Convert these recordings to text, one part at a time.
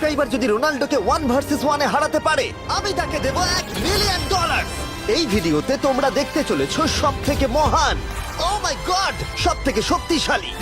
Subscriber যদি রোনাল্ডোকে 1 versus 1 এ হারাতে পারে আমি তাকে দেব $1 মিলিয়ন। এই ভিডিওতে তোমরা দেখতে চলেছো সব থেকে মহান, ও মাই গড, সব থেকে শক্তিশালী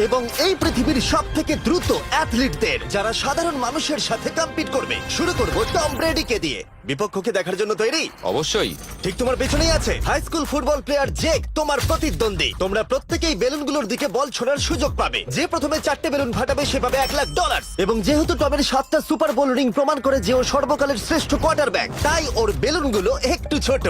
এবং এই পৃথিবীর সব থেকে দ্রুত অ্যাথলিটদের যারা সাধারণ মানুষের সাথে কম্পিট করবে। শুরু করবো টম ব্রেডিকে দিয়ে। বিপক্ষকে দেখার জন্য তৈরি? অবশ্যই। ঠিক তোমার পেছনেই আছে high school football player Jake, তোমার প্রতিদ্বন্দ্বী। তোমরা প্রত্যেকেই বেলুনগুলোর দিকে বল ছোড়ার সুযোগ পাবে। যে প্রথমে 4টে বেলুন ফাটাবে সে পাবে $1,00,000। এবং যেহেতু টমের 7টা সুপার বোল রিং প্রমাণ করে যে ও সর্বকালের শ্রেষ্ঠ কোয়ার্টারব্যাক, তাই ওর বেলুনগুলো একটু ছোট।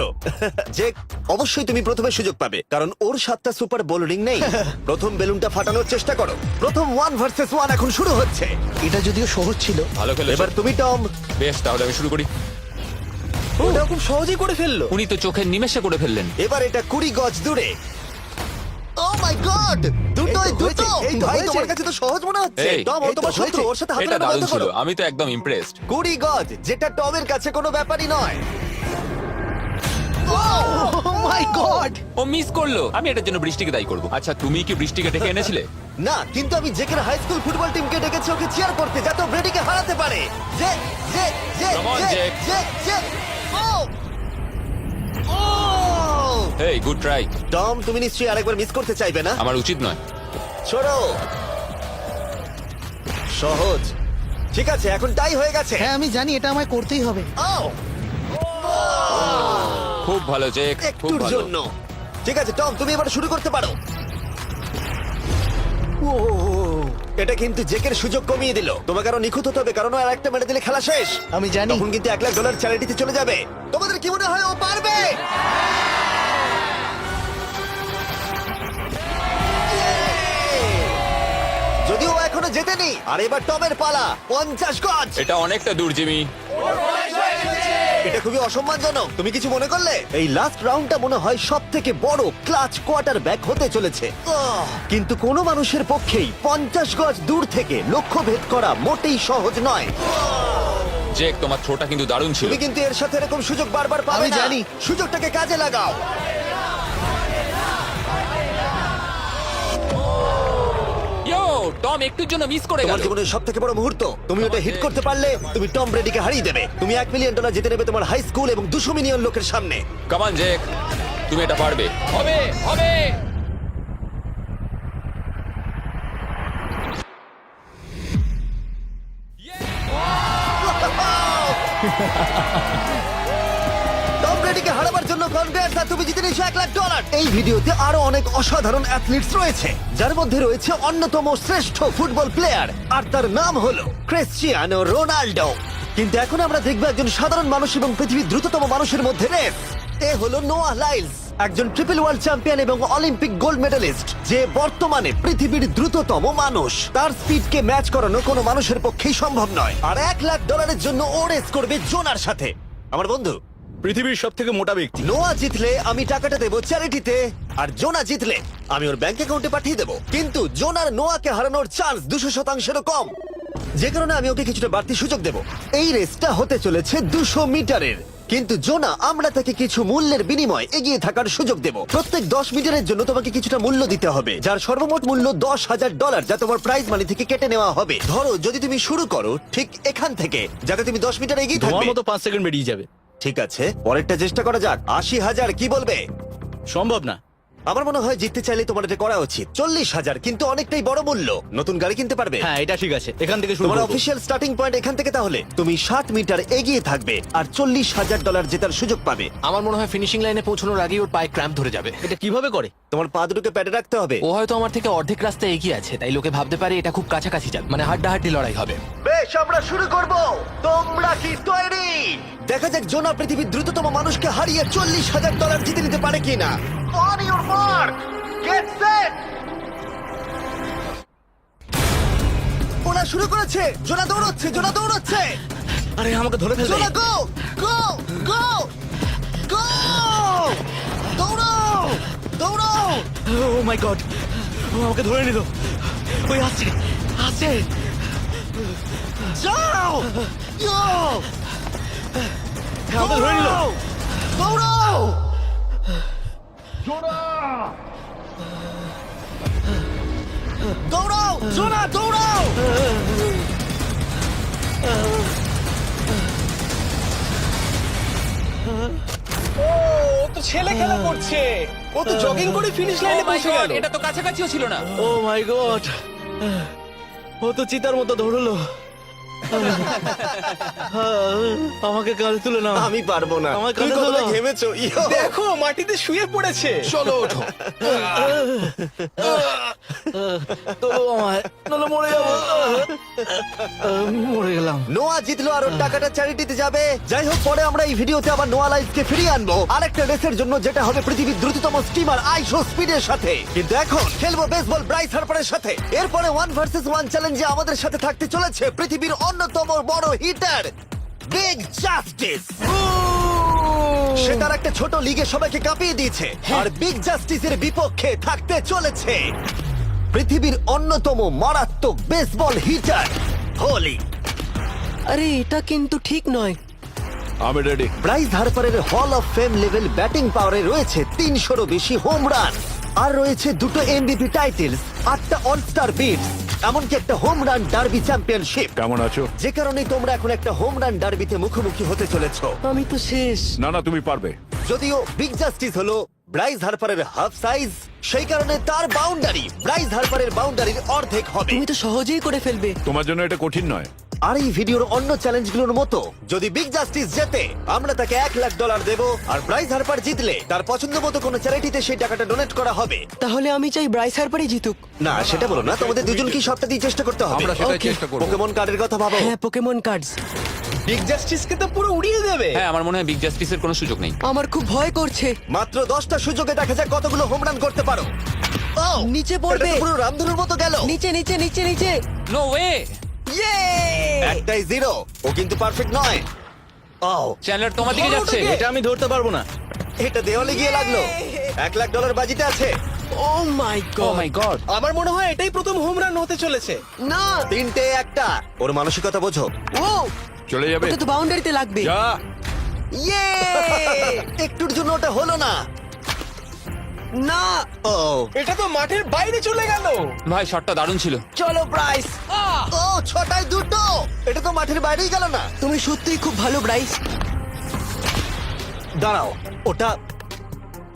জেক, অবশ্যই তুমি প্রথমে সুযোগ পাবে কারণ ওর 7টা সুপার বোল রিং নেই। প্রথম বেলুনটা ফাটানোর চেষ্টা করো। প্রথম 1 ভার্সেস 1 এখন শুরু হচ্ছে। এটা যদিও সহজ ছিল। ভালো খেলেছো। এবার তুমি টম। বেশ, তাহলে আমি শুরু করি। ওটা খুব সহজেই করে ফেললো। উনি তো চোখের নিমেষে করে ফেললেন। এবার এটা 20 গজ দূরে। ও মাই গড, দুটোই দুটো। ভাই তোমার কাছে তো সহজ মনে হচ্ছে। এই, টম, ও তোমার শত্রু, ওর সাথে হাত এটা মেলানো দারুণ বন্ধ ছিল, করো। আমি তো একদম ইমপ্রেসড। 20 গজ, যেটা টমের কাছে কোনো ব্যাপারই নয়। ও মাই গড! ও মিস করলো। আমি এটার জন্য বৃষ্টিকে দায়ী করব। আচ্ছা, তুমি কি বৃষ্টিকে ডেকে এনেছিলে? না, কিন্তু আমি জেকের হাই স্কুল ফুটবল টিমকে ডেকেছি ওকে চিয়ার করতে, যাতে ও ব্রেডিকে হারাতে পারে। যে যে যে Come on, যে Jake. যে যে ও ও হেই, গুড ট্রাই। টম, তুমি নিশ্চয়ই আরেকবার মিস করতে চাইবে না? আমার উচিত নয়। ছোড়ো। সহজ। ঠিক আছে, এখন টাই হয়ে গেছে। হ্যাঁ, আমি জানি এটা আমায় করতেই হবে। ও খুব ভালো জেক, খুব একটুর ভালো। জন্য। ঠিক আছে টম, তুমি এবার শুরু করতে পারো। ও, এটা কিন্তু জেকের সুযোগ কমিয়ে দিল। তোমাকে আরো নিখুঁত হতে হবে কারণ আর একটা মেরে দিলে খেলা শেষ। আমি জানি। তখন কিন্তু $1,00,000 চ্যারিটিতে চলে যাবে। তোমাদের কি মনে হয় ও পারবে? যদিও ও এখনো জেতেনি। আর এবার টমের পালা। 50 গজ। এটা অনেকটা দূর, জিমি। এটা খুবই অসম্মানজনক। তুমি কিছু মনে করলে? এই লাস্ট রাউন্ডটা মনে হয় সব থেকে বড় ক্লাচ কোয়ার্টারব্যাক হতে চলেছে। কিন্তু কোনো মানুষের পক্ষেই 50 গজ দূর থেকে লক্ষ্য ভেদ করা মোটেই সহজ নয়। জেক, তোমার থ্রোটা কিন্তু দারুণ ছিল। তুমি কিন্তু এর সাথে এরকম সুযোগ বারবার পাবে আমি না। জানি। সুযোগটাকে কাজে লাগাও। ইয়ো, টম একটুর জন্য মিস করে তোমার গেল। জীবনের সব থেকে বড় মুহূর্ত। তুমি ওটা হিট করতে পারলে তুমি টম ব্রেডিকে হারিয়ে দেবে। তুমি $1 মিলিয়ন জিতে নেবে তোমার হাই স্কুল এবং 200 মিলিয়ন লোকের সামনে। কাম অন জেক, তুমি এটা পারবে। হবে, হবে। টম ব্রেডিকে হারাবার জন্য কনগ্রেটস, আর তুমি জিতে নিয়েছো $1,00,000। এই ভিডিওতে আরো অনেক অসাধারণ অ্যাথলিটস রয়েছে, যার মধ্যে রয়েছে অন্যতম শ্রেষ্ঠ ফুটবল প্লেয়ার, আর তার নাম হলো ক্রিশ্চিয়ানো রোনাল্ডো। কিন্তু এখন আমরা দেখব একজন সাধারণ মানুষ এবং পৃথিবীর দ্রুততম মানুষের মধ্যে রেস। এ হলো নোয়াহ লাইলস, একজন ট্রিপল ওয়ার্ল্ড চ্যাম্পিয়ন এবং অলিম্পিক গোল্ড মেডালিস্ট, যে বর্তমানে পৃথিবীর দ্রুততম মানুষ। তার স্পিডকে ম্যাচ করানো কোনো মানুষের পক্ষেই সম্ভব নয়। আর $1,00,000 জন্য ও রেস করবে জোনার সাথে, আমার বন্ধু। পৃথিবীর সব থেকে মোটা ব্যক্তি। নোয়া জিতলে আমি টাকাটা দেবো চ্যারিটিতে, আর জোনা জিতলে আমি ওর ব্যাংক অ্যাকাউন্টে পাঠিয়ে দেবো। কিন্তু জোনার নোয়াকে হারানোর চান্স 200%-এরও কম, যে কারণে আমি ওকে কিছুটা বাড়তি সুযোগ দেবো। এই রেসটা হতে চলেছে 200 মিটারের। কিন্তু জোনা, আমরা তাকে কিছু মূল্যের বিনিময়ে এগিয়ে থাকার সুযোগ দেব। প্রত্যেক 10 মিটারের জন্য তোমাকে কিছুটা মূল্য দিতে হবে, যার সর্বমোট মূল্য $10,000, যা তোমার প্রাইজ মানি থেকে কেটে নেওয়া হবে। ধরো যদি তুমি শুরু করো ঠিক এখান থেকে, যাতে তুমি 10 মিটার এগিয়ে তোমার থাকবে। মতো 5 সেকেন্ড বেরিয়ে যাবে। ঠিক আছে, পরেরটা চেষ্টা করা যাক। 80,000, কি বলবে? সম্ভব না। আমার মনে হয় জিততে চাইলে তোমার এটা করা উচিত। 40,000 কিন্তু অনেকটাই বড় মূল্য। নতুন গাড়ি কিনতে পারবে। হ্যাঁ, এটা ঠিক আছে, এখান থেকে শুরু তোমার করব। অফিসিয়াল স্টার্টিং পয়েন্ট এখান থেকে। তাহলে তুমি 60 মিটার এগিয়ে থাকবে আর $40,000 জেতার সুযোগ পাবে। আমার মনে হয় ফিনিশিং লাইনে পৌঁছানোর আগেই ওর পায়ে ক্র্যাম্প ধরে যাবে। এটা কিভাবে করে? তোমার পা দুটোকে প্যাডে রাখতে হবে। ও হয়তো আমার থেকে অর্ধেক রাস্তা এগিয়ে আছে, তাই লোকে ভাবতে পারে এটা খুব কাছাকাছি যাবে, মানে হাড্ডাহাড্ডি লড়াই হবে। বেশ, আমরা শুরু করব। তোমরা কি তৈরি? দেখা যাক জোনা পৃথিবীর দ্রুততম মানুষকে হারিয়ে $40,000 জিতে নিতে পারে কিনা। On your mark, get set. ওরা শুরু করেছে। জোনা দৌড়চ্ছে, জোনা দৌড়চ্ছে। আরে আমাকে ধরে ফেলবে। জোনা গো গো গো গো! দৌড়াও দৌড়াও! ও মাই গড, ও আমাকে ধরে নিল। ওই আসছে, আসছে। যাও! ইয়ো! আমাকে ধরে নিল। দৌড়াও! দৌড়াও! জোনা দৌড়াও! ছেলে খেলা করছে। ও তো জগিং করে ফিনিশ Oh লাইনে my পৌঁছে God, গেল। এটা তো কাছাকাছিও ছিল না। ও মাই গড, ও তো চিতার মতো ধরলো। আমাকে কাঁধে তুলে নাও। আমি পারবো না। আমার তুমি কাঁধে কতটা তোলো। ঘেমেছো ইয়ো। দেখো মাটিতে শুয়ে পড়েছে। চলো ওঠো। তোলো আমায়, নাহলে মরে যাবো। মরে গেলাম। নোয়া জিতলো আর ওর টাকাটা চ্যারিটিতে যাবে। যাই হোক, পরে আমরা এই ভিডিওতে আবার নোয়া লাইফকে ফিরিয়ে আনবো আরেকটা রেসের জন্য, যেটা হবে পৃথিবীর দ্রুততম স্টিমার আইশো স্পিডের সাথে। কিন্তু এখন খেলবো বেসবল ব্রাইস হার্পারের সাথে। এরপরে 1 ভার্সেস 1 চ্যালেঞ্জে আমাদের সাথে থাকতে চলেছে পৃথিবীর অন্যতম বড় হিটার বিগ জাস্টিস। সে তার একটা ছোট লিগে সবাইকে কাঁপিয়ে দিয়েছে, আর বিগ জাস্টিসের বিপক্ষে থাকতে চলেছে পৃথিবীর অন্যতম মারাত্মক বেসবল হিটার হোলি। আরে এটা কিন্তু ঠিক নয়। আমি ready. Bryce হার্পারের hall of fame level batting পাওয়ারে রয়েছে 300-রও বেশি হোম রান, আর রয়েছে 2টো এমভিপি টাইটেলস, 8টা অলস্টার বিটস, এমনকি একটা হোম রান ডার্বি চ্যাম্পিয়নশিপ। কেমন আছো? যে কারণে তোমরা এখন একটা হোম রান ডার্বিতে মুখোমুখি হতে চলেছো। আমি তো শেষ। না না, তুমি পারবে। যদিও বিগ জাস্টিস হলো ব্রাইস হার্পারের হাফ সাইজ, সেই কারণে তার বাউন্ডারি ব্রাইস হার্পারের বাউন্ডারির অর্ধেক হবে। তুমি তো সহজেই করে ফেলবে। তোমার জন্য এটা কঠিন নয়। আর এই ভিডিওর অন্য চ্যালেঞ্জগুলোর মতো, যদি বিগ জাস্টিস জেতে আমরা তাকে $1,00,000 দেব, আর ব্রাইস হার্পার জিতলে তার পছন্দ মতো কোনো চ্যারিটিতে সেই টাকাটা ডোনেট করা হবে। তাহলে আমি চাই ব্রাইস হার্পারই জিতুক। না, সেটা বলো না, তোমাদের দুজনকেই সবটা দিয়ে চেষ্টা করতে হবে। আমরা সেটাই Okay. চেষ্টা করব। পোকেমন কার্ডের কথা ভাবো। হ্যাঁ, পোকেমন কার্ডস। বিগ জাস্টিসকে তো পুরো উড়িয়ে দেবে। হ্যাঁ, আমার মনে হয় বিগ জাস্টিসের কোনো সুযোগ নেই। আমার খুব ভয় করছে। মাত্র 10টা সুযোগে দেখা যাক কতগুলো হোম রান করতে পারো। ও, নিচে পড়বে। এটা তো পুরো রামধনুর মতো গেল। নিচে নিচে নিচে নিচে। No way. ইয়ে! একটাই জিরো, ও কিন্তু পারফেক্ট নয়। ও, চ্যানেলার তোমার দিকে যাচ্ছে। এটা আমি ধরতে পারবো না। এটা দেওয়ালে গিয়ে লাগলো। $1,00,000 বাজিতে আছে। ও মাই ও গড। মাই গড। আমার মনে হয় এটাই প্রথম হোম রান হতে চলেছে। না। 3টে একটা। ওর মানসিকতা বোঝো। ও, চলে যাবে। ওটা তো বাউন্ডারিতে লাগবে। যা। ইয়ে! একটুর জন্য ওটা হলো না। না। ও, এটা তো মাঠের বাইরে চলে গেল। ভাই, শটটা দারুণ ছিল। চলো ব্রাইস। ও, 6টায় 2টো। এটা তো মাঠের বাইরেই গেল না। তুমি সত্যিই খুব ভালো ব্রাইস। দাঁড়াও,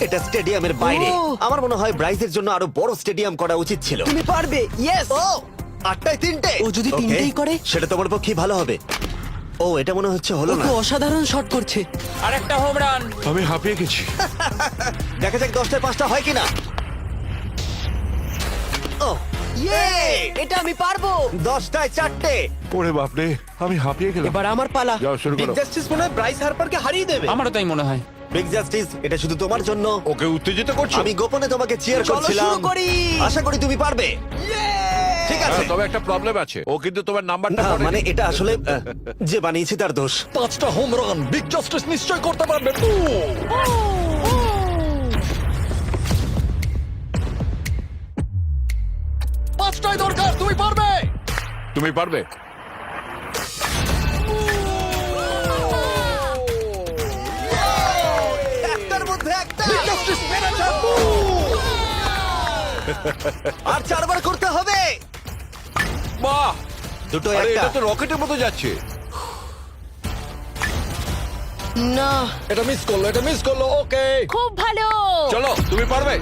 এটা স্টেডিয়ামের বাইরে। ও। আমার মনে হয় ব্রাইজের জন্য আরো বড় স্টেডিয়াম করা উচিত ছিল। তুমি পারবে। ইয়েস। ও, 8টায় 3টে। ও যদি Okay, তিনটেই করে? সেটা তোমার পক্ষে ভালো হবে। ও, এটা মনে হচ্ছে হলো ও না। তো অসাধারণ শট করছে। আর একটা হোম রান। আমি হাঁপিয়ে গেছি। দেখা যাক 10টায় 5টা হয় কিনা। ও, ইয়ে! এটা আমি পারবো। 10টায় 4টে। ওরে বাপরে, আমি হাঁপিয়ে গেলাম। এবার আমার পালা। যাও শুরু বিগ করো। জাস্টিস মনে হয় ব্রাইস হার্পারকে হারিয়ে দেবে। আমারও তাই মনে হয়। বিগ জাস্টিস, এটা শুধু তোমার জন্য। ওকে উত্তেজিত করছো? আমি গোপনে তোমাকে চিয়ার চলো করছিলাম। শুরু করি। আশা করি তুমি পারবে। ঠিক আছে। হ্যাঁ, তবে একটা প্রবলেম আছে, ও কিন্তু তোমার নাম্বারটা না, পড়েনি। মানে এটা আসলে যে বানিয়েছে তার দোষ। 5টা হোম রান বিগ জাস্টিস নিশ্চয় করতে পারবে। পাঁচটাই দরকার, তুমি পারবে। তুমি পারবে। একটার মধ্যে একটা। আর 4বার করতে হবে। বাহ, দুটো আরে একটা। এটা তো রকেটের মতো যাচ্ছে। না। এটা মিস করলো। ওকে, খুব ভালো। চলো তুমি পারবে।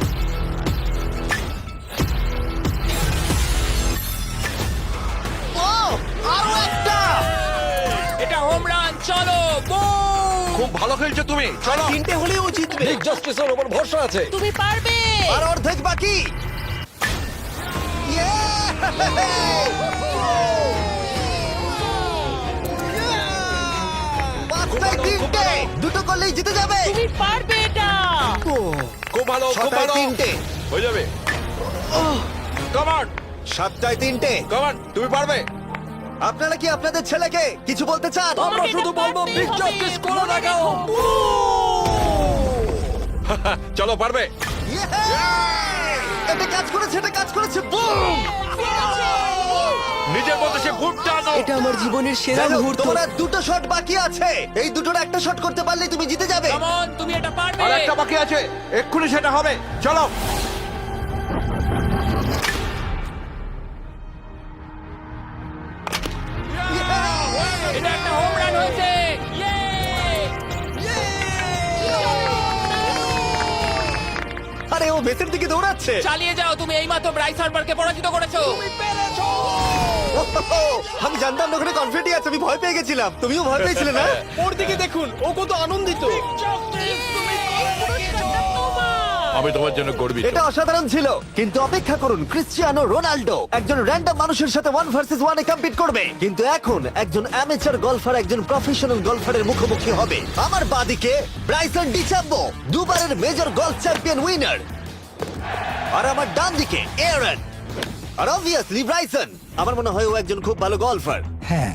ও, আরো একটা। এটা হোম রান। চলো, boom! খুব ভালো খেলছো তুমি, চলো। 3টে হলেও ও জিতবে। বিগ জাস্টিসের উপর ভরসা আছে। তুমি পারবে। আর অর্ধেক বাকি। Yeah! 5টায় 3টে। দুটো করলেই জিতে যাবে। তুমি পারবে এটা। খুব ভালো, খুব 6টায় ভালো। 3টে। হয়ে যাবে। কাম অন, 7টায় 3টে। কাম অন, তুমি পারবে। আপনারা কি আপনাদের ছেলেকে কিছু বলতে চান? আমরা শুধু বলবো বিগ জাস্টিস করে লাগাও। চলো পারবে। Yeah! এটা কাজ করেছে। বুম! নিজের মতো সে বুট টানো। এটা আমার জীবনের সেরা যাই হোক, মুহূর্ত। তোমার আর 2টো শট বাকি আছে। এই দুটোর একটা শট করতে পারলে তুমি জিতে যাবে। Come on, তুমি এটা পারবে। আর একটা বাকি আছে, এক্ষুনি সেটা হবে। চলো। এটা একটা হোম রান হয়েছে। Yay! ও বেসের দিকে দৌড়াচ্ছে। চালিয়ে যাও, তুমি এইমাত্র ব্রাইস হার্বারকে পরাজিত করেছো। ওহো, আমি জানতাম না ওখানে কনফিডেন্ট আছে, আমি ভয় পেয়ে গেছিলাম। তুমিও ভয় পেয়েছিলে না? ওর দিকে দেখুন, ও কত আনন্দিত। আমি তোমার জন্য গর্বিত। এটা অসাধারণ ছিল, কিন্তু অপেক্ষা করুন, ক্রিশ্চিয়ানো রোনাল্ডো একজন র্যান্ডম মানুষের সাথে 1 ভার্সেস 1 এ কম্পিট করবে, কিন্তু এখন একজন অ্যামেচার গলফার একজন প্রফেশনাল গলফারের মুখোমুখি হবে। আমার বাদিকে ব্রাইসন ডিচাম্বো, দুবারের মেজর গলফ চ্যাম্পিয়ন উইনার, আর আমার ডান দিকে এরন। আর অবভিয়াসলি ব্রাইসন, আমার মনে হয় ও একজন খুব ভালো গলফার। হ্যাঁ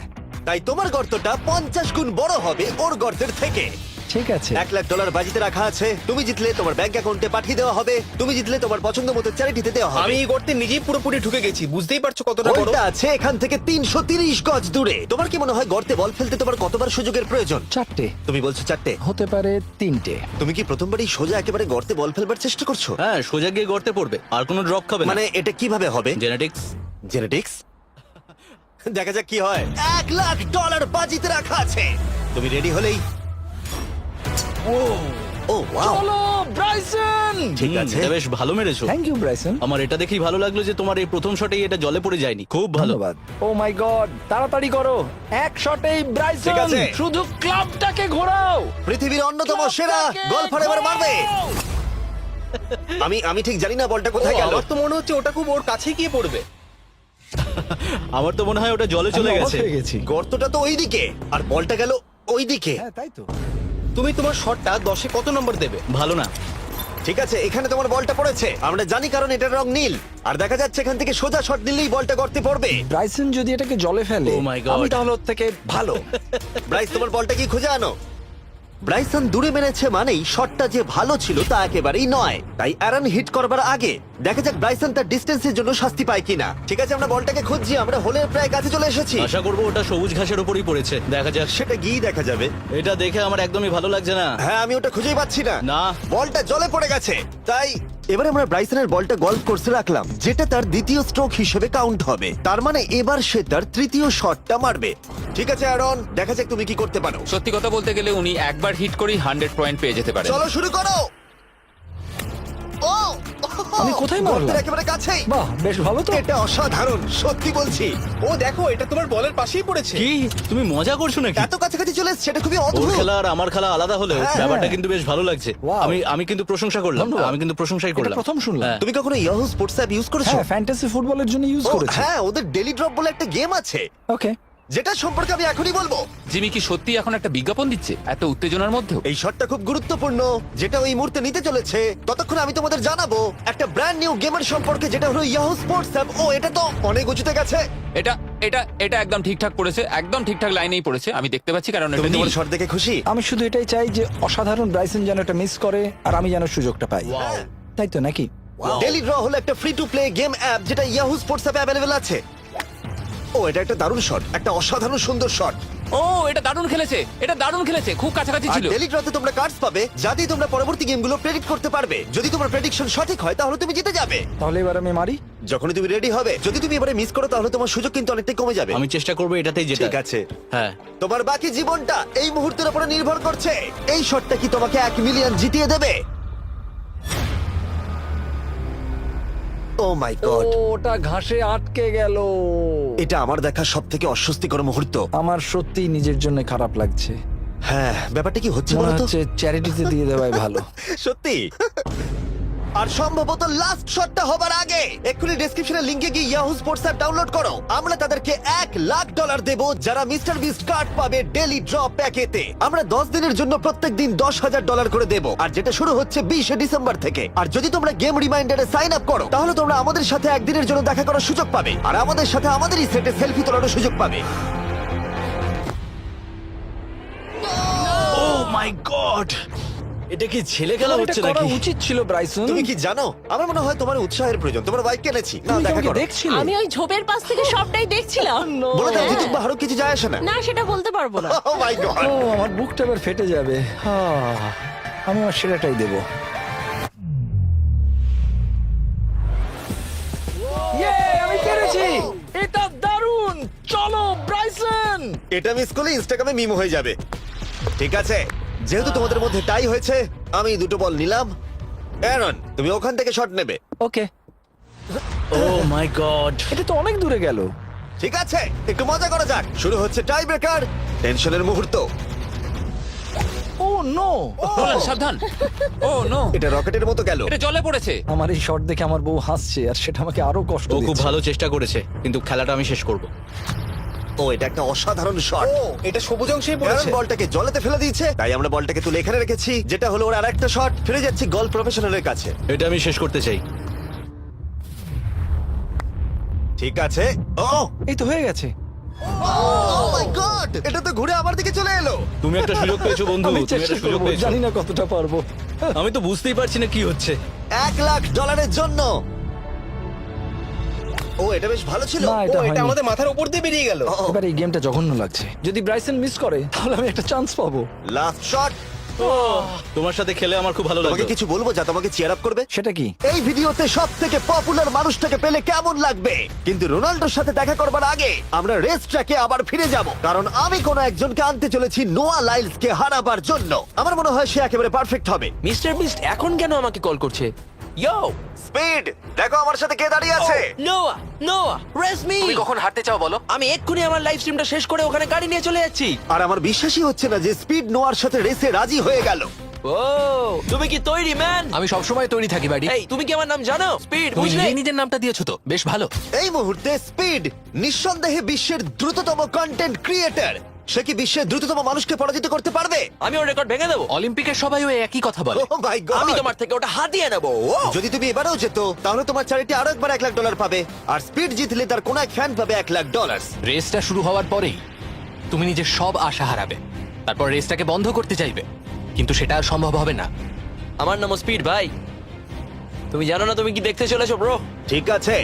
তাই তোমার গর্তটা 50 গুণ বড় হবে ওর গর্তের থেকে। ঠিক আছে। $1,00,000 বাজিতে রাখা আছে। তুমি জিতলে তোমার ব্যাংক অ্যাকাউন্টে পাঠিয়ে দেওয়া হবে, তুমি জিতলে তোমার পছন্দ মতো চ্যারিটিতে দেওয়া হবে। আমি এই গর্তে নিজেই পুরোপুরি ঢুকে গেছি, বুঝতেই পারছো কতটা বড়। ওটা আছে এখান থেকে 330 গজ দূরে। তোমার কি মনে হয় গর্তে বল ফেলতে তোমার কতবার সুযোগের প্রয়োজন? 4টে তুমি বলছো 4টে, হতে পারে 3টে। তুমি কি প্রথমবারই সোজা একেবারে গর্তে বল ফেলবার চেষ্টা করছো? হ্যাঁ, সোজা গিয়ে গর্তে পড়বে, আর কোনো ড্রপ খাবে না। মানে এটা কিভাবে হবে? জেনেটিক্স। জেনেটিক্স? দেখা যাক কি হয়। $1,00,000 বাজিতে রাখা আছে। তুমি রেডি হলেই ও ওয়াও, চলো ব্রাইসন। ঠিক আছে। বেশ ভালো মেরেছো। Thank you Bryson. আমার এটা দেখেই ভালো লাগলো যে তোমার এই প্রথম শটেই এটা জলে পড়ে যায়নি। খুব ভালো। ধন্যবাদ। ও মাই গড, তাড়াতাড়ি করো, এক শটেই ব্রাইসন। ঠিক আছে। শুধু ক্লাবটাকে ঘোরাও। পৃথিবীর অন্যতম সেরা গলফার এবার মারবে। আমি ঠিক জানি না বলটা কোথায় গেল। আমার তো মনে হচ্ছে ওটা খুব ওর কাছেই গিয়ে পড়বে। আমার তো মনে হয় ওটা জলে চলে আমি অবাক গেছে। হয়ে গেছি। গর্তটা তো ওইদিকে আর বলটা গেল ওইদিকে। হ্যাঁ তাই তো। তুমি তোমার শটটা 10-এ কত নম্বর দেবে? ভালো না। ঠিক আছে, এখানে তোমার বলটা পড়েছে, আমরা জানি কারণ এটার রং নীল। আর দেখা যাচ্ছে এখান থেকে সোজা শট নিলেই বলটা গর্তে পড়বে। ব্রাইসন যদি এটাকে জলে ফেলে, Oh my God. আমি তাহলে ওর থেকে ভালো। ব্রাইস, তোমার বলটা কি খুঁজে আনো। ব্রাইসন দূরে মেরেছে মানেই শটটা যে ভালো ছিল তা একেবারেই নয়। তাই অ্যারন হিট করবার আগে দেখা যাক ব্রাইসন তার ডিস্টেন্সের জন্য শাস্তি পায় কিনা। ঠিক আছে, আমরা বলটাকে খুঁজছি, আমরা হোলের প্রায় কাছে চলে এসেছি। আশা করবো ওটা সবুজ ঘাসের উপরই পড়েছে। দেখা যাক। সেটা গিয়ে দেখা যাবে। এটা দেখে আমার একদমই ভালো লাগছে না। হ্যাঁ, আমি ওটা খুঁজেই পাচ্ছি না। না। বলটা জলে পড়ে গেছে। তাই এবারে আমরা ব্রাইসনের বলটা গলফ কোর্সে রাখলাম, যেটা তার দ্বিতীয় স্ট্রোক হিসেবে কাউন্ট হবে। তার মানে এবার সে তার তৃতীয় শটটা মারবে। ঠিক আছে অ্যারন, দেখা যাক তুমি কি করতে পারো। সত্যি কথা বলতে গেলে উনি একবার হিট করেই 100 পয়েন্ট পেয়ে যেতে পারেন। চলো শুরু করো। ও, আমি কোথায় মারলাম? গর্তের একেবারে কাছেই। বাহ, বেশ ভালো তো। এটা অসাধারণ, সত্যি বলছি। ও দেখো, এটা তোমার বলের পাশেই পড়েছে। কি তুমি মজা করছো নাকি? এত কাছাকাছি চলে এসেছে, এটা খুবই ওর অদ্ভুত। খেলা আর আমার খেলা আলাদা হলেও হ্যাঁ। ব্যাপারটা কিন্তু বেশ ভালো লাগছে। Wow. আমি কিন্তু প্রশংসা করলাম। ধন্যবাদ। আমি কিন্তু প্রশংসাই এটা করলাম। প্রথম শুনলাম। হ্যাঁ। তুমি কখনো ইয়াহু স্পোর্টস অ্যাপ ইউজ করেছো? হ্যাঁ, ফ্যান্টাসি ফুটবলের জন্য ইউজ ও, করেছি। হ্যাঁ, ওদের ডেলি ড্রপ বলে একটা গেম আছে, ওকে। যেটা সম্পর্কে আমি এখনই বলবো। জিমি কি সত্যি এখন একটা বিজ্ঞাপন দিচ্ছে এত উত্তেজনার মধ্যেও? এই শটটা খুব গুরুত্বপূর্ণ, যেটা ওই মুহূর্তে নিতে চলেছে। ততক্ষণ আমি তোমাদের জানাবো একটা ব্র্যান্ড নিউ গেমের সম্পর্কে, যেটা হলো ইয়াহু স্পোর্টস অ্যাপ। ও, এটা তো অনেক উঁচুতে গেছে। এটা এটা এটা একদম ঠিকঠাক পড়েছে, একদম ঠিকঠাক লাইনেই পড়েছে। আমি দেখতে পাচ্ছি কারণ তুমি এটা তোমার নীল। শট দেখে খুশি? আমি শুধু এটাই চাই যে অসাধারণ ব্রাইসন যেন এটা মিস করে আর আমি যেন সুযোগটা পাই। তাই তো নাকি? ডেলি ড্র হলো একটা free to play game app, যেটা ইয়াহু স্পোর্টস অ্যাপে অ্যাভেলেবল আছে। ও, এটা একটা দারুণ শট, একটা অসাধারণ সুন্দর শট। ও, এটা দারুণ খেলেছে, এটা দারুণ খেলেছে, খুব কাছাকাছি আর ছিল। ডেলি ড্রতে তোমরা কার্ডস পাবে, যা দিয়ে তোমরা পরবর্তী গেমগুলো প্রেডিক্ট করতে পারবে। যদি তোমার প্রেডিকশন সঠিক হয় তাহলে তুমি জিতে যাবে। তাহলে এবার আমি মারি। যখনই তুমি রেডি হবে, যদি তুমি এবারে মিস করো তাহলে তোমার সুযোগ কিন্তু অনেকটাই কমে যাবে। আমি চেষ্টা করবো এটাতেই যেটা। ঠিক আছে, হ্যাঁ। তোমার বাকি জীবনটা এই মুহূর্তের উপরে নির্ভর করছে। এই শটটা কি তোমাকে 1 মিলিয়ন জিতিয়ে দেবে? ও মাই গড, ওটা ঘাসে আটকে গেল। এটা আমার দেখা সবথেকে অস্বস্তিকর মুহূর্ত। আমার সত্যিই নিজের জন্য খারাপ লাগছে। হ্যাঁ, ব্যাপারটা কি হচ্ছে মনে বলো তো? হচ্ছে চ্যারিটিতে দিয়ে দেওয়াই ভালো। সত্যি। আর সম্ভবত লাস্ট শটটা হবার আগে এক্ষুনি ডেসক্রিপশনের লিংকে গিয়ে ইয়াহু স্পোর্টস অ্যাপ ডাউনলোড করো। আমরা তাদেরকে $1,00,000 দেব যারা মিস্টার বিস্ট কার্ড পাবে ডেলি ড্র প্যাকেতে। আমরা 10 দিনের জন্য প্রত্যেক দিন $10,000 করে দেব, আর যেটা শুরু হচ্ছে 20 ডিসেম্বর থেকে। আর যদি তোমরা গেম রিমাইন্ডারে সাইন আপ করো তাহলে তোমরা আমাদের সাথে একদিনের জন্য দেখা করার সুযোগ পাবে, আর আমাদের সাথে আমাদেরই সেটে সেলফি তোলার সুযোগ পাবে। ও মাই গড, এটা কি ছেলে খেলা তোমার হচ্ছে এটা করা নাকি? উচিত ছিল ব্রাইসন। তুমি কি জানো, আমার মনে হয় তোমার উৎসাহের প্রয়োজন। তোমার বাইক কিনেছি, না তুমি দেখা কাউকে করো। দেখছিলে? আমি ওই ঝোপের পাশ থেকে সবটাই দেখছিলাম। বলে দাও হ্যাঁ। জিতুক বা হারুক, কিছু যায় আসে না। না, সেটা বলতে পারবো না। ও মাই গড। ও, আমার বুকটা এবার ফেটে যাবে। আমি আমার সেরাটাই দেব। আমি পেরেছি। এটা দারুণ। চলো ব্রাইসন। এটা মিস করলে ইনস্টাগ্রামে মিম হয়ে যাবে। ঠিক আছে, যেহেতু তোমাদের মধ্যে টাই হয়েছে, আমি 2টো বল নিলাম। অ্যারন, তুমি ওখান থেকে শট নেবে। ওকে, ও মাই গড এটা তো অনেক দূরে গেল। ঠিক আছে, একটু মজা করা যাক। শুরু হচ্ছে টাই ব্রেকার, টেনশনের মুহূর্ত। ও নো, নোলান সাবধান। ও নো, এটা রকেটের মতো গেল। এটা জলে পড়েছে। আমার এই শট দেখে আমার বউ হাসছে আর সেটা আমাকে আরো কষ্ট ও খুব দিচ্ছে। ভালো চেষ্টা করেছে কিন্তু খেলাটা আমি শেষ করব। ও, এটা একটা অসাধারণ শট। এটা সবুজ অংশেই অ্যারন বলটাকে জলেতে ফেলে দিয়েছে, তাই আমরা বলটাকে তুলে এখানে রেখেছি, যেটা হলো ওর আরেকটা শট। ফিরে যাচ্ছি গলফ প্রফেশনালের কাছে। এটা আমি শেষ করতে চাই। ঠিক আছে। ও এই তো হয়ে গেছে। মাই গড, এটা তো ঘুরে আমার দিকে চলে এলো। তুমি একটা সুযোগ পেয়েছো বন্ধু, আমি তুমি চেষ্টা একটা সুযোগ করবো, পেয়েছো। জানি না কতটা পারবো। আমি তো বুঝতেই পারছি না কি হচ্ছে। $1,00,000 জন্য। ও, এটা বেশ ভালো ছিল। না, এটা হয়নি। আমাদের মাথার উপর দিয়ে বেরিয়ে গেল। এবার এই গেমটা জঘন্য লাগছে। যদি ব্রাইসন মিস করে তাহলে আমি একটা চান্স পাবো। Last shot. তোমার সাথে খেলে আমার খুব ভালো তোমাকে লাগলো। কিছু বলবো যা তোমাকে চিয়ার আপ করবে? সেটা কি? এই ভিডিওতে সব থেকে পপুলার মানুষটাকে পেলে কেমন লাগবে? কিন্তু রোনাল্ডোর সাথে দেখা করবার আগে আমরা রেস ট্র্যাকে আবার ফিরে যাব, কারণ আমি কোন একজনকে আনতে চলেছি নোয়া লাইলসকে হারাবার জন্য। আমার মনে হয় সে একেবারে পারফেক্ট হবে। মিস্টার বিস্ট এখন কেন আমাকে কল করছে? ইয়ো, স্পিড, দেখো আমার সাথে কে দাঁড়িয়ে আছে। নোয়া, নোয়া, রেস মি। তুমি কখন হাঁটতে চাও বলো? আমি এক্ষুনি আমার লাইভ স্ট্রিমটা শেষ করে ওখানে গাড়ি নিয়ে চলে যাচ্ছি। আর আমার বিশ্বাসই হচ্ছে না যে স্পিড নোয়ার সাথে রেসে রাজি হয়ে গেল। ও, তুমি কি তৈরি ম্যান? আমি সবসময় তৈরি থাকি বাড়ি। এই, তুমি কি আমার নাম জানো? স্পিড, তুমি বুঝলে? নিজেই নিজের নামটা দিয়েছো তো, বেশ ভালো। এই মুহূর্তে স্পিড নিঃসন্দেহে বিশ্বের দ্রুততম কন্টেন্ট ক্রিয়েটর। সে কি বিশ্বের দ্রুততম মানুষকে পরাজিত করতে পারবে? আমি ওর রেকর্ড ভেঙে দেবো। অলিম্পিকের সবাই ওই একই কথা বলে। ও মাই গড, আমি তোমার থেকে ওটা হাতিয়ে নেবো। ও, যদি তুমি এবারেও যেত তাহলে তোমার চ্যারিটি আরো একবার $1,00,000 পাবে, আর স্পিড জিতলে তার কোন এক ফ্যান পাবে $1,00,000। রেসটা শুরু হওয়ার পরেই তুমি নিজের সব আশা হারাবে, তারপর রেসটাকে বন্ধ করতে চাইবে, কিন্তু সেটা আর সম্ভব হবে না। আমার নাম স্পিড ভাই। তুমি জানো না তুমি কি দেখতে চলেছো ব্রো? ঠিক আছে,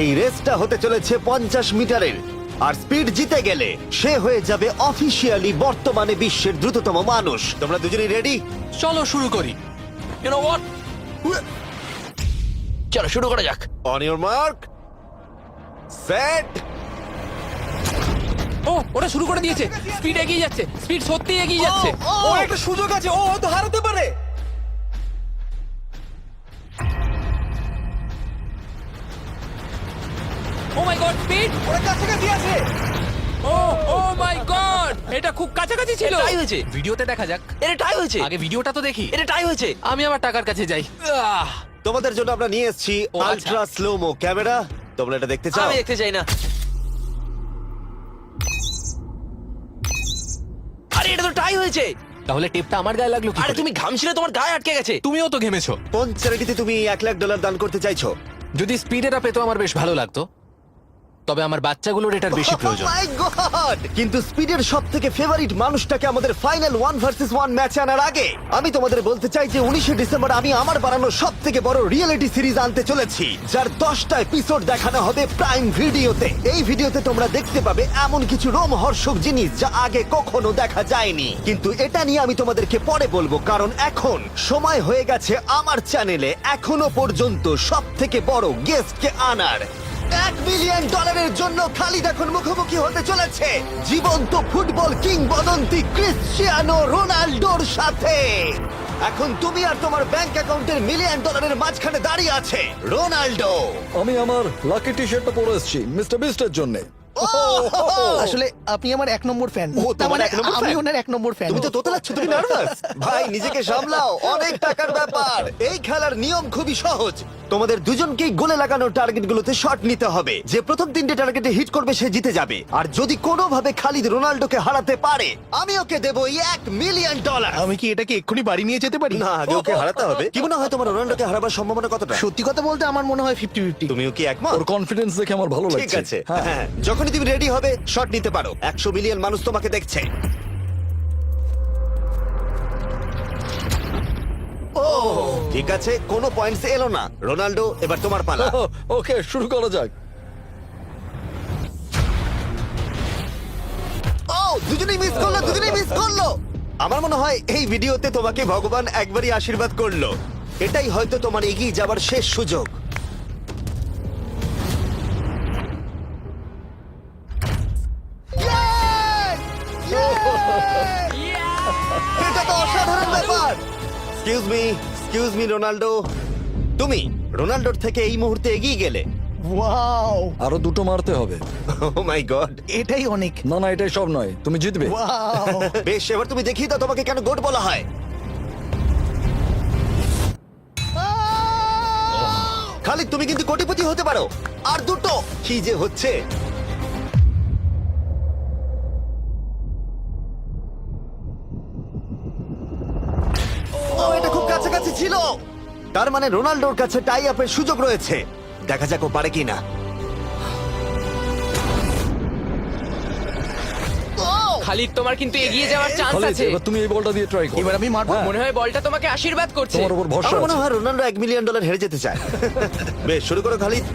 এই রেসটা হতে চলেছে 50 মিটারের, আর স্পিড জিতে গেলে সে হয়ে যাবে অফিসিয়ালি বর্তমানে বিশ্বের দ্রুততম মানুষ। তোমরা দুজনেই রেডি? চলো শুরু করি। You know what? চলো শুরু করা যাক। On your mark, set. ও, ওটা শুরু করে দিয়েছে। স্পিড এগিয়ে যাচ্ছে, স্পিড সত্যি এগিয়ে যাচ্ছে। ও, একটা সুযোগ আছে, ও হয়তো হারাতে পারে। ও মাই গড, স্পিড! ওরা কাছাকাছি আছে। ও, ও মাই গড, এটা খুব কাছাকাছি ছিল। টাই হয়েছে। ভিডিওতে দেখা যাক। এটা টাই হয়েছে। আগে ভিডিওটা তো দেখি। এটা টাই হয়েছে। আমি আমার টাকার কাছে যাই। তোমাদের জন্য আমরা নিয়ে এসেছি ও, আচ্ছা। Ultra slomo camera. তোমরা এটা দেখতে চাও? আমি দেখতে চাই না। আরে এটা তো টাই হয়েছে। তাহলে টেপটা আমার গায়ে লাগলো কি আরে করে? তুমি ঘামছিলে, তোমার গায়ে আটকে গেছে। তুমিও তো ঘেমেছো। কোন চ্যারিটিতে তুমি $1,00,000 দান করতে চাইছো? যদি স্পিডেরা পেতো আমার বেশ ভালো লাগতো, তবে আমার বাচ্চাগুলোর এটার বেশি প্রয়োজন। Oh my God! কিন্তু স্পিডের সবথেকে ফেভারিট মানুষটাকে আমাদের ফাইনাল 1 ভার্সেস 1 ম্যাচে আনার আগে আমি তোমাদের বলতে চাই যে 19শে ডিসেম্বর আমি আমার বানানো সবথেকে বড় রিয়েলিটি সিরিজ আনতে চলেছি, যার 10টা এপিসোড দেখানো হবে প্রাইম ভিডিওতে। এই ভিডিওতে তোমরা দেখতে পাবে এমন কিছু রোমহর্ষক জিনিস যা আগে কখনো দেখা যায়নি, কিন্তু এটা নিয়ে আমি তোমাদেরকে পরে বলবো, কারণ এখন সময় হয়ে গেছে আমার চ্যানেলে এখনো পর্যন্ত সবথেকে বড় গেস্টকে আনার। $1 মিলিয়ন জন্য খালিদ এখন মুখোমুখি হতে চলেছে জীবন্ত ফুটবল কিংবদন্তি ক্রিশ্চিয়ানো রোনাল্ডোর সাথে। এখন তুমি আর তোমার ব্যাংক অ্যাকাউন্টের $1 মিলিয়ন মাঝখানে দাঁড়িয়ে আছে রোনাল্ডো। আমি আমার লাকি টি শার্টটা পরে এসেছি মিস্টার বিস্টের জন্য। আসলে আপনি আমার 1 নম্বর ফ্যান। ও, তোমার তার মানে 1 নম্বর আমি fan? ওনার 1 নম্বর ফ্যান। তুমি তো তোতলাচ্ছ, তুমি নার্ভাস। ভাই নিজেকে সামলাও, অনেক টাকার ব্যাপার। এই খেলার নিয়ম খুবই সহজ। তোমাদের দুজনকেই গোলে লাগানো টার্গেটগুলোতে শট নিতে হবে। যে প্রথম 3টে টার্গেটে হিট করবে সে জিতে যাবে। আর যদি কোনোভাবে খালিদ রোনাল্ডোকে হারাতে পারে আমি ওকে দেবো $1 মিলিয়ন। আমি কি এটাকে এক্ষুনি বাড়ি নিয়ে যেতে পারি? না, আগে ওকে হারাতে হবে। কি মনে হয় তোমার রোনাল্ডোকে হারাবার সম্ভাবনা কতটা? সত্যি কথা বলতে আমার মনে হয় 50-50। তুমিও কি একমত? ওর কনফিডেন্স দেখে আমার ভালো লাগছে। ঠিক আছে, হ্যাঁ, যখনই তুমি রেডি হবে শট নিতে পারো। 100 মিলিয়ন মানুষ তোমাকে দেখছে। ও ঠিক আছে, কোনো পয়েন্টস এলো না। রোনাল্ডো, এবার তোমার পালা। ওকে, শুরু করা যাক। ও, দুজনেই মিস করলো, দুজনেই মিস করলো। আমার মনে হয় এই ভিডিওতে তোমাকে ভগবান একবারই আশীর্বাদ করলো। এটাই হয়তো তোমার এগিয়ে যাবার শেষ সুযোগ। এটা তো অসাধারণ ব্যাপার। এক্সকিউজ মি রোনাল্ডো, তুমি রোনাল্ডোর থেকে এই মুহূর্তে এগিয়ে গেলে। ওয়াও, আরো দুটো মারতে হবে। ও মাই গড। এটাই অনেক। না না, এটাই সব নয়, তুমি জিতবে। ওয়াও, বেশ, এবার তুমি দেখিয়ে দাও তোমাকে কেন গোট বলা হয়। খালিদ, তুমি কিন্তু কোটিপতি হতে পারো। আর দুটো। কি যে হচ্ছে। ও, এটা খুব কাছাকাছি ছিল। তার মানে রোনাল্ডোর কাছে টাই আপের সুযোগ রয়েছে। দেখা যাক ও পারে কিনা। খালিদ, তোমার কিন্তু এগিয়ে যাওয়ার চান্স খালিদ, আছে। এবার তুমি এই বলটা দিয়ে ট্রাই করো। এবার আমি মারবো। হ্যাঁ, মনে হয় বলটা তোমাকে আশীর্বাদ করছে। তোমার উপর ভরসা আমার মনে আছে। হয় রোনাল্ডো $1 মিলিয়ন হেরে যেতে চায়। বেশ, শুরু করো খালিদ।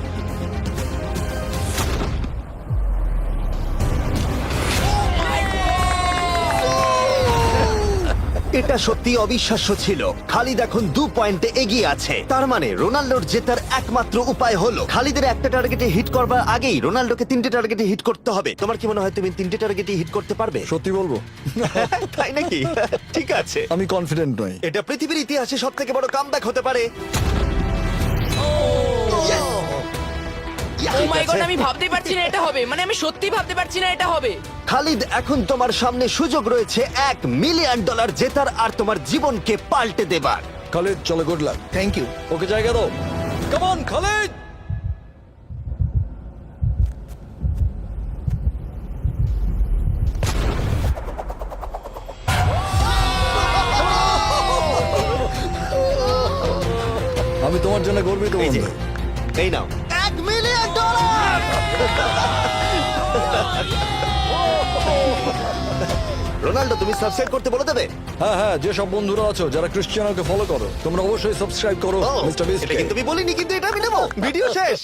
এটা সত্যি অবিশ্বাস্য ছিল। খালিদ এখন 2 পয়েন্টে এগিয়ে আছে। তার মানে রোনাল্ডোর জেতার একমাত্র উপায় হলো খালিদের একটা টার্গেটে হিট করবার আগেই রোনাল্ডোকে 3টে টার্গেটে হিট করতে হবে। তোমার কি মনে হয় তুমি 3টে টার্গেটে হিট করতে পারবে? সত্যি বলবো, তাই নাকি? ঠিক আছে। আমি কনফিডেন্ট নই। এটা পৃথিবীর ইতিহাসে সবথেকে বড় কামব্যাক হতে পারে। ও মাই গড, আমি ভাবতেই পারছি না এটা হবে। মানে আমি সত্যি ভাবতে পারছি না এটা হবে। খালিদ, এখন তোমার সামনে সুযোগ রয়েছে $1 মিলিয়ন জেতার আর তোমার জীবনকে পাল্টে দেবার। খালিদ, চলো, good luck. Thank you. Okay জায়গা দাও। Come on Khalid. আমি তোমার জন্য গর্বিত এই যে, বন্ধু। এই নাও $1 মিলিয়ন। রোনাল্ডো, তুমি সাবস্ক্রাইব করতে বলে দেবে? হ্যাঁ হ্যাঁ, যে সব বন্ধুরা আছো যারা ক্রিশ্চিয়ানোকে ফলো করো, তোমরা অবশ্যই সাবস্ক্রাইব করো ও, মিস্টার বিস্ট। এটা কিন্তু আমি বলিনি, কিন্তু এটা আমি নেবো। ভিডিও শেষ।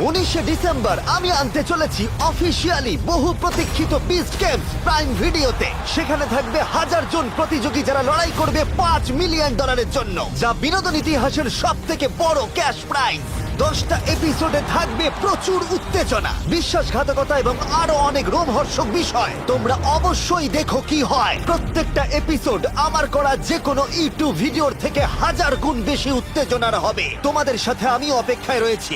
19শে ডিসেম্বর আমি আনতে চলেছি অফিসিয়ালি বহু প্রতীক্ষিত বিস্ট গেমস প্রাইম ভিডিওতে। সেখানে থাকবে 1000 জন প্রতিযোগী যারা লড়াই করবে $5 মিলিয়ন জন্য, যা বিনোদন ইতিহাসের সবথেকে বড় ক্যাশ প্রাইজ। 10টা এপিসোডে থাকবে প্রচুর উত্তেজনা, বিশ্বাসঘাতকতা এবং আরো অনেক রোমহর্ষক বিষয়। তোমরা অবশ্যই দেখো কি হয়। প্রত্যেকটা এপিসোড আমার করা যে কোনো ইউটিউব ভিডিওর থেকে 1000 গুণ বেশি উত্তেজনার হবে। তোমাদের সাথে আমি অপেক্ষায় রয়েছি।